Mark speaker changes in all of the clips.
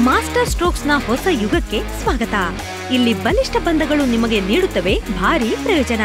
Speaker 1: Master ಸ್ಟ್ರೋಕ್ಸ್ನ ಹೊಸ ಯುಗಕ್ಕೆ ಸ್ವಾಗತ. ಇಲ್ಲಿ ಬಲಿಷ್ಠ ಬಂಧಗಳು ನಿಮಗೆ ನೀಡುತ್ತವೆ ಭಾರಿ ಪ್ರಯೋಜನ.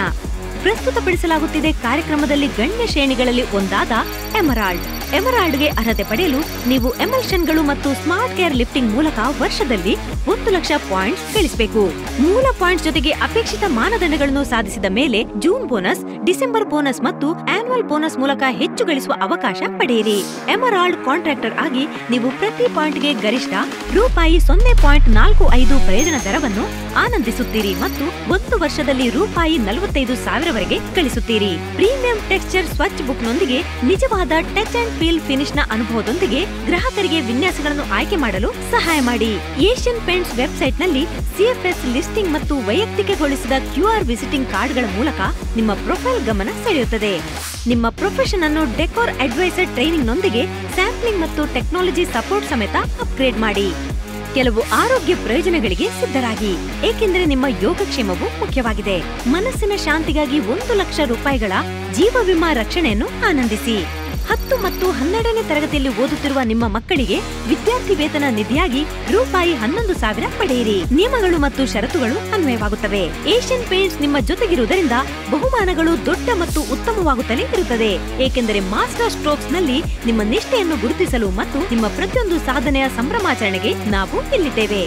Speaker 1: ಪ್ರಸ್ತುತಪಡಿಸಲಾಗುತ್ತಿದೆ ಕಾರ್ಯಕ್ರಮದಲ್ಲಿ ಗಣ್ಯ ಶ್ರೇಣಿಗಳಲ್ಲಿ ಒಂದಾದ ಎಮರಾಲ್ಡ್. ಎಮರಾಲ್ಡ್ಗೆ ಅರ್ಹತೆ ಪಡೆಯಲು ನೀವು ಎಮಲ್ಷನ್ಗಳು ಮತ್ತು ಸ್ಮಾರ್ಟ್ ಕೇರ್ ಲಿಫ್ಟಿಂಗ್ ಮೂಲಕ ವರ್ಷದಲ್ಲಿ 1 ಲಕ್ಷ ಪಾಯಿಂಟ್ಸ್ ಗಳಿಸಬೇಕು. ಮೂಲ ಪಾಯಿಂಟ್ಸ್ ಜೊತೆಗೆ ಅಪೇಕ್ಷಿತ ಮಾನದಂಡಗಳನ್ನು ಸಾಧಿಸಿದ ಮೇಲೆ ಜೂನ್ ಬೋನಸ್, ಡಿಸೆಂಬರ್ ಬೋನಸ್ ಮತ್ತು ಆನ್ಯುವಲ್ ಬೋನಸ್ ಮೂಲಕ ಹೆಚ್ಚು ಗಳಿಸುವ ಅವಕಾಶ ಪಡೆಯಿರಿ. ಎಮರಾಲ್ಡ್ ಕಾಂಟ್ರಾಕ್ಟರ್ ಆಗಿ ನೀವು ಪ್ರತಿ ಪಾಯಿಂಟ್ಗೆ ಗರಿಷ್ಠ ರೂಪಾಯಿ 0.45 ಪ್ರಯೋಜನ ದರವನ್ನು ಆನಂದಿಸುತ್ತೀರಿ ಮತ್ತು 1 ವರ್ಷದಲ್ಲಿ ರೂಪಾಯಿ 45,000ವರೆಗೆ ಗಳಿಸುತ್ತೀರಿ. ಪ್ರೀಮಿಯಂ ಟೆಕ್ಸ್ಚರ್ ಸ್ವಚ್ ಬುಕ್ನೊಂದಿಗೆ ನಿಜವಾದ ಟಚ್ ಅಂಡ್ ಫೀಲ್ ಫಿನಿಶ್ ನ ಅನುಭವದೊಂದಿಗೆ ಗ್ರಾಹಕರಿಗೆ ವಿನ್ಯಾಸಗಳನ್ನು ಆಯ್ಕೆ ಮಾಡಲು ಸಹಾಯ ಮಾಡಿ. ಏಷ್ಯನ್ ಪೇಂಟ್ಸ್ ವೆಬ್ಸೈಟ್ನಲ್ಲಿ ಸಿಎಫ್ಎಸ್ ಲಿಸ್ಟಿಂಗ್ ಮತ್ತು ವೈಯಕ್ತಿಕಗೊಳಿಸಿದ QR ವಿಸಿಟಿಂಗ್ ಕಾರ್ಡ್ಗಳ ಮೂಲಕ ನಿಮ್ಮ ಪ್ರೊಫೈಲ್ ಗಮನ ಸೆಳೆಯುತ್ತದೆ. ನಿಮ್ಮ ಪ್ರೊಫೆಷನ್ ಅನ್ನು ಡೆಕೋರ್ ಅಡ್ವೈಸರ್ ಟ್ರೈನಿಂಗ್ನೊಂದಿಗೆ ಸ್ಯಾಂಪ್ಲಿಂಗ್ ಮತ್ತು ಟೆಕ್ನಾಲಜಿ ಸಪೋರ್ಟ್ ಸಮೇತ ಅಪ್ಗ್ರೇಡ್ ಮಾಡಿ. ಕೆಲವು ಆರೋಗ್ಯ ಪ್ರಯೋಜನಗಳಿಗೆ ಸಿದ್ಧರಾಗಿ, ಏಕೆಂದರೆ ನಿಮ್ಮ ಯೋಗಕ್ಷೇಮವು ಮುಖ್ಯವಾಗಿದೆ. ಮನಸ್ಸಿನ ಶಾಂತಿಗಾಗಿ 1 ಲಕ್ಷ ರೂಪಾಯಿಗಳ ಜೀವ ವಿಮಾ ರಕ್ಷಣೆಯನ್ನು ಆನಂದಿಸಿ. 10 ಮತ್ತು 12ನೇ ತರಗತಿಯಲ್ಲಿ ಓದುತ್ತಿರುವ ನಿಮ್ಮ ಮಕ್ಕಳಿಗೆ ವಿದ್ಯಾರ್ಥಿ ವೇತನ ನಿಧಿಯಾಗಿ ರೂಪಾಯಿ 11,000 ಪಡೆಯಿರಿ. ನಿಯಮಗಳು ಮತ್ತು ಷರತ್ತುಗಳು ಅನ್ವಯವಾಗುತ್ತವೆ. ಏಷ್ಯನ್ ಪೇಂಟ್ಸ್ ನಿಮ್ಮ ಜೊತೆಗಿರುವುದರಿಂದ ಬಹುಮಾನಗಳು ದೊಡ್ಡ ಮತ್ತು ಉತ್ತಮವಾಗುತ್ತಲೇ ಇರುತ್ತದೆ, ಏಕೆಂದರೆ ಮಾಸ್ಟರ್ ಸ್ಟ್ರೋಕ್ಸ್ ನಲ್ಲಿ ನಿಮ್ಮ ನಿಷ್ಠೆಯನ್ನು ಗುರುತಿಸಲು ಮತ್ತು ನಿಮ್ಮ ಪ್ರತಿಯೊಂದು ಸಾಧನೆಯ ಸಂಭ್ರಮಾಚರಣೆಗೆ ನಾವು ಇಲ್ಲಿದ್ದೇವೆ.